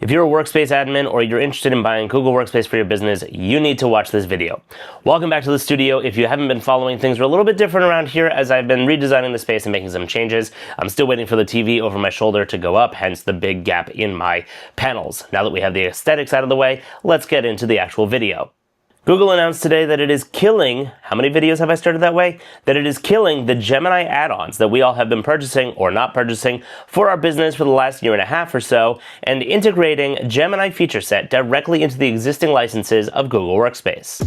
If you're a Workspace admin or you're interested in buying Google Workspace for your business, you need to watch this video. Welcome back to the studio. If you haven't been following, things are a little bit different around here as I've been redesigning the space and making some changes. I'm still waiting for the TV over my shoulder to go up, hence the big gap in my panels. Now that we have the aesthetics out of the way, let's get into the actual video. Google announced today that it is killing, how many videos have I started that way? That it is killing the Gemini add-ons that we all have been purchasing or not purchasing for our business for the last year and a half or so, and integrating Gemini feature set directly into the existing licenses of Google Workspace.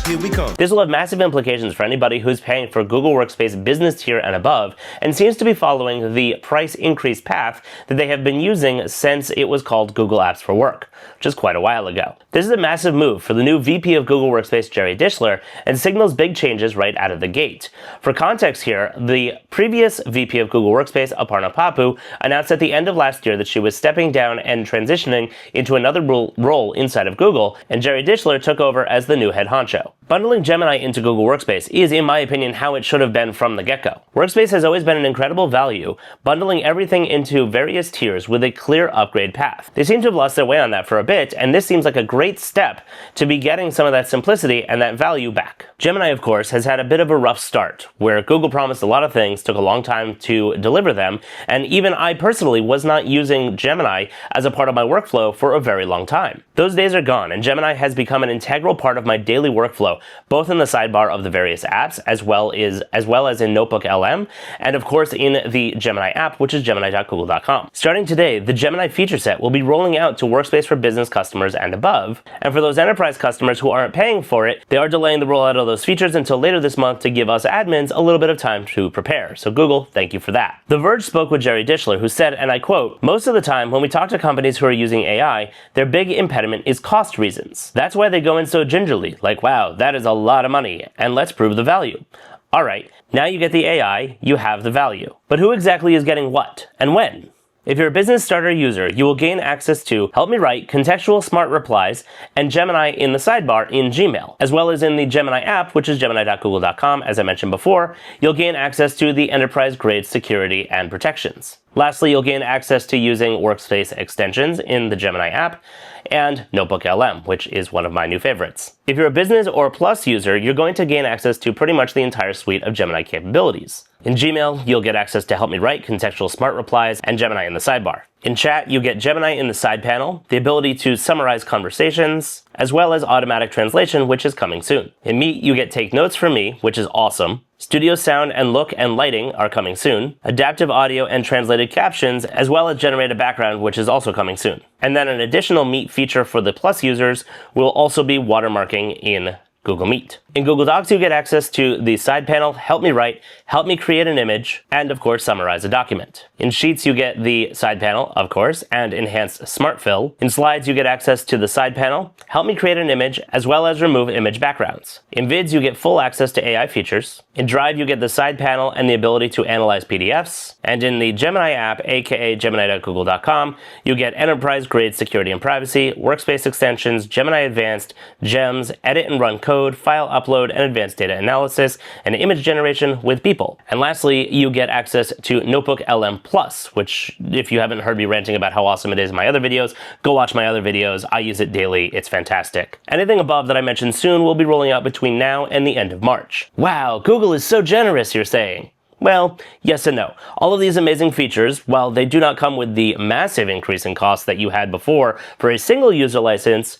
Here we come. This will have massive implications for anybody who's paying for Google Workspace Business Tier and above, and seems to be following the price increase path that they have been using since it was called Google Apps for Work, which is quite a while ago. This is a massive move for the new VP of Google Workspace, Jerry Dischler, and signals big changes right out of the gate. For context here, the previous VP of Google Workspace, Aparna Pappu, announced at the end of last year that she was stepping down and transitioning into another role inside of Google, and Jerry Dischler took over as the new head honcho. Bundling Gemini into Google Workspace is, in my opinion, how it should have been from the get-go. Workspace has always been an incredible value, bundling everything into various tiers with a clear upgrade path. They seem to have lost their way on that for a bit, and this seems like a great step to be getting some of that simplicity and that value back. Gemini, of course, has had a bit of a rough start, where Google promised a lot of things, took a long time to deliver them, and even I personally was not using Gemini as a part of my workflow for a very long time. Those days are gone, and Gemini has become an integral part of my daily workflow, both in the sidebar of the various apps, as well as in Notebook LM, and of course in the Gemini app, which is gemini.google.com. Starting today, the Gemini feature set will be rolling out to Workspace for business customers and above, and for those enterprise customers who aren't paying for it, they are delaying the rollout of those features until later this month to give us admins a little bit of time to prepare. So Google, thank you for that. The Verge spoke with Jerry Dischler, who said, and I quote, "Most of the time when we talk to companies who are using AI, their big impediment is cost reasons. That's why they go in so gingerly, like, wow, that is a lot of money, and let's prove the value." All right, now you get the AI, you have the value. But who exactly is getting what, and when? If you're a business starter user, you will gain access to Help Me Write, contextual smart replies, and Gemini in the sidebar in Gmail. As well as in the Gemini app, which is gemini.google.com, as I mentioned before, you'll gain access to the enterprise-grade security and protections. Lastly, you'll gain access to using Workspace extensions in the Gemini app, and Notebook LM, which is one of my new favorites. If you're a business or Plus user, you're going to gain access to pretty much the entire suite of Gemini capabilities. In Gmail, you'll get access to Help Me Write, contextual smart replies, and Gemini in the sidebar. In chat, you get Gemini in the side panel, the ability to summarize conversations, as well as automatic translation, which is coming soon. In Meet, you get Take Notes from Me, which is awesome. Studio sound and look and lighting are coming soon. Adaptive audio and translated captions, as well as generated background, which is also coming soon. And then an additional Meet feature for the Plus users will also be watermarking in Google Meet. In Google Docs, you get access to the side panel, Help Me Write, Help Me Create an Image, and of course, summarize a document. In Sheets, you get the side panel, of course, and enhanced Smart Fill. In Slides, you get access to the side panel, Help Me Create an Image, as well as remove image backgrounds. In Vids, you get full access to AI features. In Drive, you get the side panel and the ability to analyze PDFs. And in the Gemini app, aka gemini.google.com, you get enterprise-grade security and privacy, workspace extensions, Gemini Advanced, GEMS, edit and run code, file upload, and advanced data analysis, and image generation with People. And lastly, you get access to Notebook LM Plus, which, if you haven't heard me ranting about how awesome it is in my other videos, go watch my other videos. I use it daily. It's fantastic. Anything above that I mentioned soon will be rolling out between now and the end of March. Wow, Google is so generous, you're saying. Well, yes and no. All of these amazing features, while they do not come with the massive increase in costs that you had before for a single user license,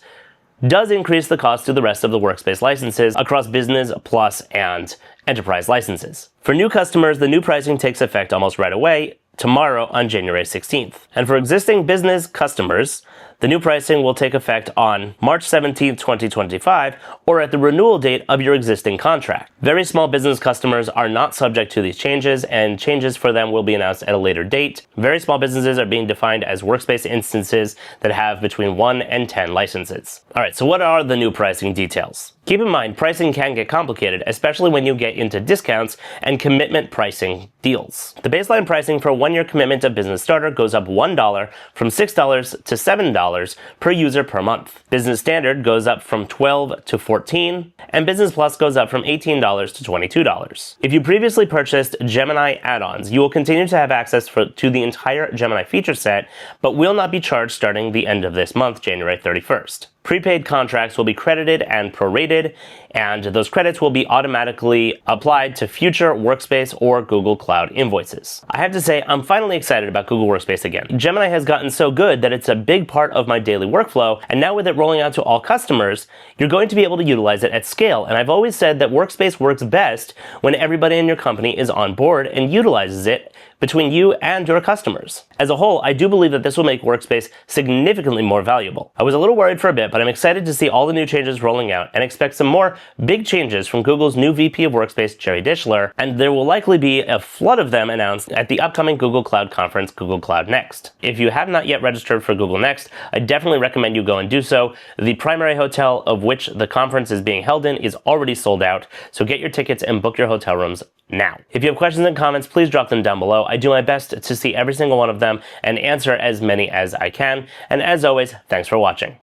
does increase the cost to the rest of the Workspace licenses across Business, Plus, and Enterprise licenses. For new customers, the new pricing takes effect almost right away, tomorrow on January 16th. And for existing business customers, the new pricing will take effect on March 17th, 2025, or at the renewal date of your existing contract. Very small business customers are not subject to these changes, and changes for them will be announced at a later date. Very small businesses are being defined as Workspace instances that have between 1 and 10 licenses. All right, so what are the new pricing details? Keep in mind, pricing can get complicated, especially when you get into discounts and commitment pricing deals. The baseline pricing for a 1-year commitment to Business Starter goes up $1 from $6 to $7 per user per month. Business Standard goes up from $12 to $14, and Business Plus goes up from $18 to $22. If you previously purchased Gemini add-ons, you will continue to have access to the entire Gemini feature set, but will not be charged starting the end of this month, January 31st. Prepaid contracts will be credited and prorated, and those credits will be automatically applied to future Workspace or Google Cloud invoices. I have to say, I'm finally excited about Google Workspace again. Gemini has gotten so good that it's a big part of my daily workflow, and now with it rolling out to all customers, you're going to be able to utilize it at scale. And I've always said that Workspace works best when everybody in your company is on board and utilizes it between you and your customers. As a whole, I do believe that this will make Workspace significantly more valuable. I was a little worried for a bit, but I'm excited to see all the new changes rolling out and expect some more big changes from Google's new VP of Workspace, Jerry Dischler, and there will likely be a flood of them announced at the upcoming Google Cloud conference, Google Cloud Next. If you have not yet registered for Google Next, I definitely recommend you go and do so. The primary hotel of which the conference is being held in is already sold out, so get your tickets and book your hotel rooms now. If you have questions and comments, please drop them down below. I do my best to see every single one of them and answer as many as I can. And as always, thanks for watching.